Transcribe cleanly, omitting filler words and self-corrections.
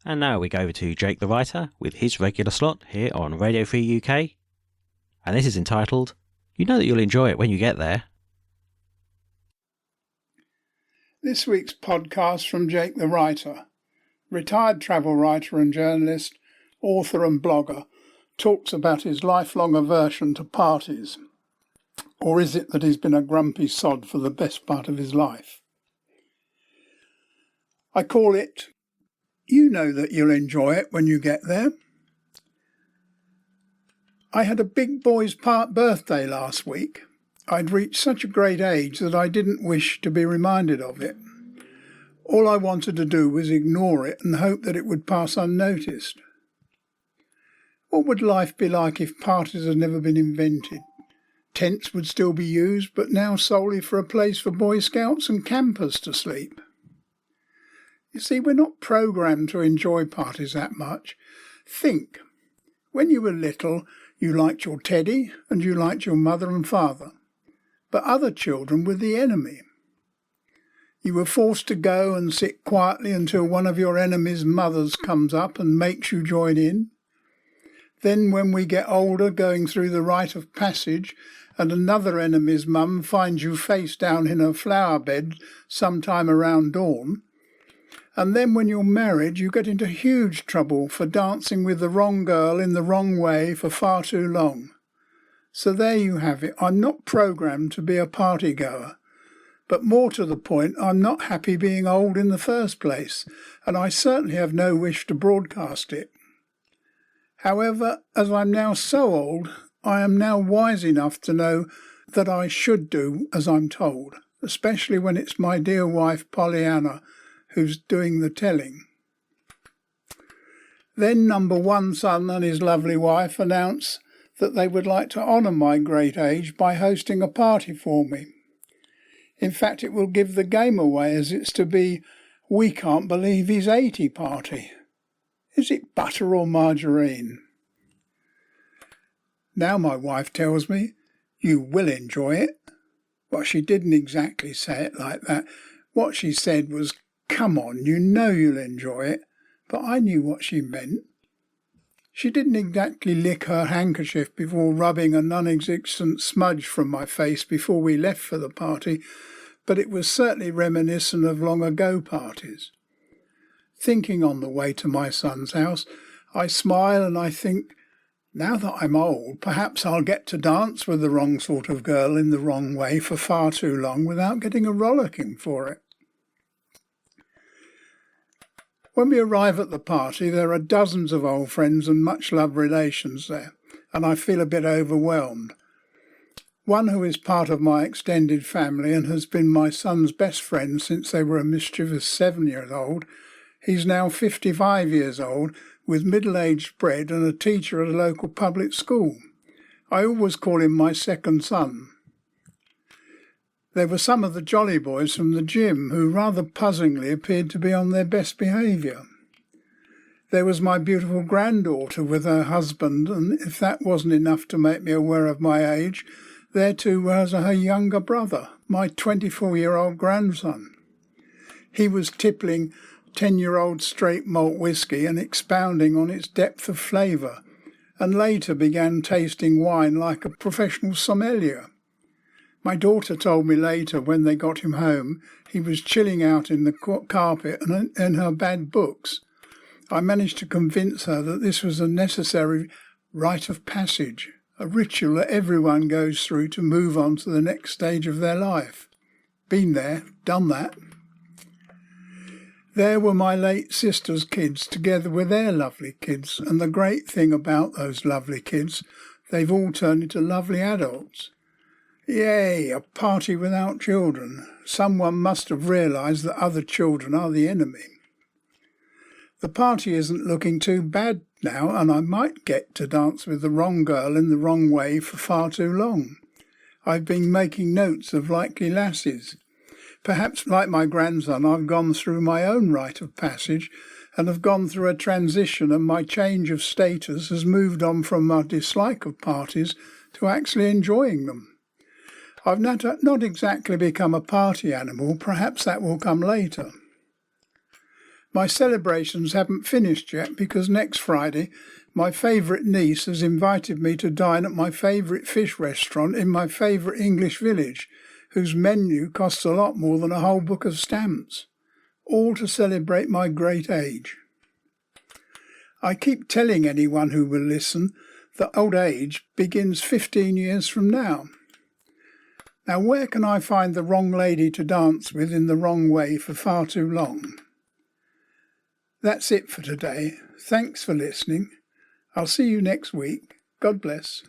And now we go over to Jake the Writer with his regular slot here on Radio Free UK. And this is entitled, You Know That You'll Enjoy It When You Get There. This week's podcast from Jake the Writer, retired travel writer and journalist, author and blogger, talks about his lifelong aversion to parties. Or is it that he's been a grumpy sod for the best part of his life? I call it, You Know That You'll Enjoy It When You Get There. I had a big boy's birthday last week. I'd reached such a great age that I didn't wish to be reminded of it. All I wanted to do was ignore it and hope that it would pass unnoticed. What would life be like if parties had never been invented? Tents would still be used, but now solely for a place for Boy Scouts and campers to sleep. You see, we're not programmed to enjoy parties that much. Think, when you were little, you liked your teddy and you liked your mother and father, but other children were the enemy. You were forced to go and sit quietly until one of your enemy's mothers comes up and makes you join in. Then when we get older, going through the rite of passage, and another enemy's mum finds you face down in her flower bed sometime around dawn. And then when you're married, you get into huge trouble for dancing with the wrong girl in the wrong way for far too long. So there you have it. I'm not programmed to be a party goer. But more to the point, I'm not happy being old in the first place, and I certainly have no wish to broadcast it. However, as I'm now so old, I am now wise enough to know that I should do as I'm told, especially when it's my dear wife Pollyanna who's doing the telling. Then number one son and his lovely wife announce that they would like to honour my great age by hosting a party for me. In fact, it will give the game away, as it's to be, we can't believe he's 80 party. Is it butter or margarine? Now my wife tells me, you will enjoy it. Well, she didn't exactly say it like that. What she said was, come on, you know you'll enjoy it. But I knew what she meant. She didn't exactly lick her handkerchief before rubbing a non-existent smudge from my face before we left for the party, but it was certainly reminiscent of long ago parties. Thinking on the way to my son's house, I smile and I think, now that I'm old, perhaps I'll get to dance with the wrong sort of girl in the wrong way for far too long without getting a rollicking for it. When we arrive at the party, there are dozens of old friends and much-loved relations there, and I feel a bit overwhelmed. One who is part of my extended family and has been my son's best friend since they were a mischievous 7 years old, he's now 55 years old, with middle-aged bread and a teacher at a local public school. I always call him my second son. There were some of the jolly boys from the gym who rather puzzlingly appeared to be on their best behaviour. There was my beautiful granddaughter with her husband, and if that wasn't enough to make me aware of my age, there too was her younger brother, my 24-year-old grandson. He was tippling 10-year-old straight malt whisky and expounding on its depth of flavour, and later began tasting wine like a professional sommelier. My daughter told me later, when they got him home, he was chilling out in the carpet and in her bad books. I managed to convince her that this was a necessary rite of passage, a ritual that everyone goes through to move on to the next stage of their life. Been there, done that. There were my late sister's kids together with their lovely kids, and the great thing about those lovely kids, they've all turned into lovely adults. Yay, a party without children. Someone must have realised that other children are the enemy. The party isn't looking too bad now, and I might get to dance with the wrong girl in the wrong way for far too long. I've been making notes of likely lasses. Perhaps, like my grandson, I've gone through my own rite of passage and have gone through a transition, and my change of status has moved on from my dislike of parties to actually enjoying them. I've not exactly become a party animal. Perhaps that will come later. My celebrations haven't finished yet because next Friday my favourite niece has invited me to dine at my favourite fish restaurant in my favourite English village, whose menu costs a lot more than a whole book of stamps, all to celebrate my great age. I keep telling anyone who will listen that old age begins 15 years from now. Now, where can I find the wrong lady to dance with in the wrong way for far too long? That's it for today. Thanks for listening. I'll see you next week. God bless.